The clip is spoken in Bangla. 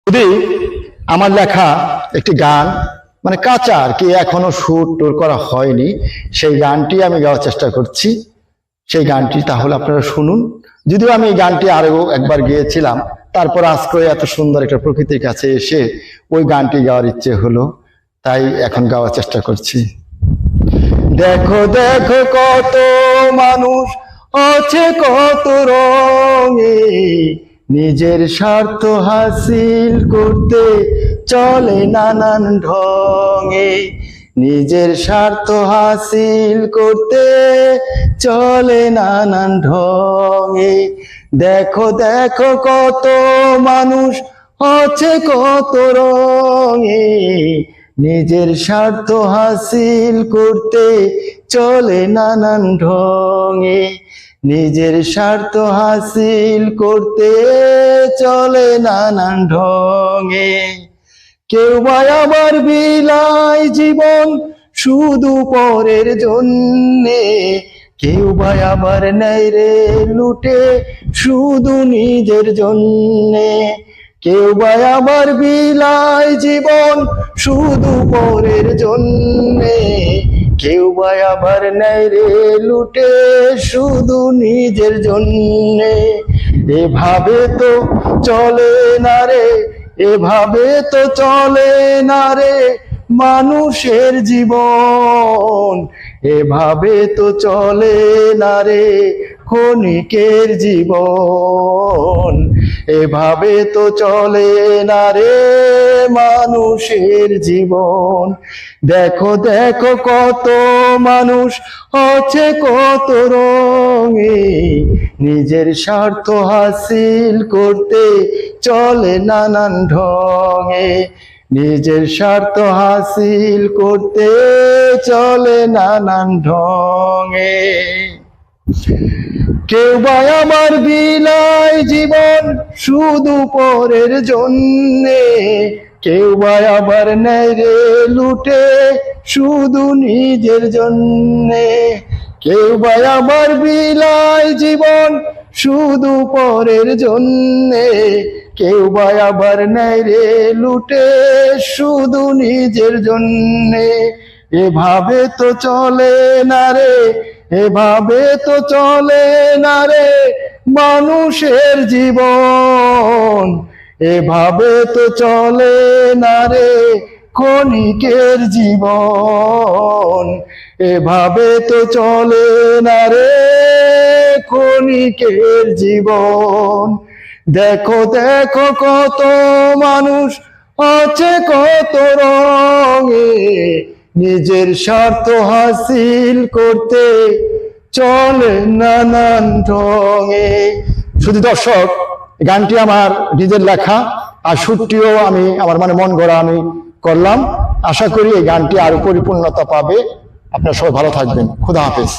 যদি আমার লেখা একটি গান মানে কাঁচা আর কি, এখনো সুর টুর করা হয়নি, সেই গানটি আমি গাওয়ার চেষ্টা করছি। সেই গানটি তাহলে আপনারা শুনুন। যদিও আমি এই গানটি আরো একবার গেয়েছিলাম, তারপর আজকে এত সুন্দর একটা প্রকৃতির কাছে এসে ওই গানটি গাওয়ার ইচ্ছে হলো, তাই এখন গাওয়ার চেষ্টা করছি। দেখো দেখো কত মানুষ আছে কত রঙে, নিজের স্বার্থ হাসিল করতে চলে নানান ঢঙে, নিজের স্বার্থ হাসিল করতে চলে নানান ঢঙে। দেখো দেখো কত মানুষ আছে কত রঙে, নিজের স্বার্থ হাসিল করতে চলে নানান ঢঙে, নিজের স্বার্থ হাসিল করতে চলে নানান ঢঙে। কেউ বা আবার বিলায় জীবন শুধু পরের জন্যে, কেউ বা আবার নেয় রে লুটে শুধু নিজের জন্যে, কেউ বা আবার বিলায় জীবন শুধু পরের জন্যে, কেউ বা আবার নেয় রে লুটে শুধু নিজের জন্যে। এভাবে তো চলে না রে, এভাবে তো চলে না রে মানুষের জীবন, এভাবে তো চলে না রে ক্ষণিকের জীবন, এভাবে তো চলে না রে মানুষের জীবন। দেখো দেখো কত মানুষ আছে কত রঙে, নিজের স্বার্থ হাসিল করতে চলে নানান ঢঙে, নিজের স্বার্থ হাসিল করতে চলে নানান ঢঙে। কেউ বা আবার বিলায় জীবন শুধু পরের জন্যে, কেউ বা আবার নেয় রে লুটে শুধু নিজের জন্যে, কেউ বা আবার বিলায় জীবন শুধু পরের জন্যে, কেউ বা আবার নেয় রে লুটে শুধু নিজের জন্যে। এভাবে তো চলে না রে, এভাবে তো চলে না রে মানুষের জীবন, এভাবে তো চলে না রে ক্ষণিকের জীবন, এভাবে তো চলে না রে ক্ষণিকের জীবন। দেখো দেখো কত মানুষ আছে কত রঙে, নিজের স্বার্থ হাসিল করতে চলে নানান ঢঙে। শুধু দর্শক, গানটি আমার নিজের লেখা আর সুরটিও আমি আমার মন গড়া আমি করলাম। আশা করি এই গানটি আরো পরিপূর্ণতা পাবে। আপনারা সবাই ভালো থাকবেন। খোদা হাফেজ।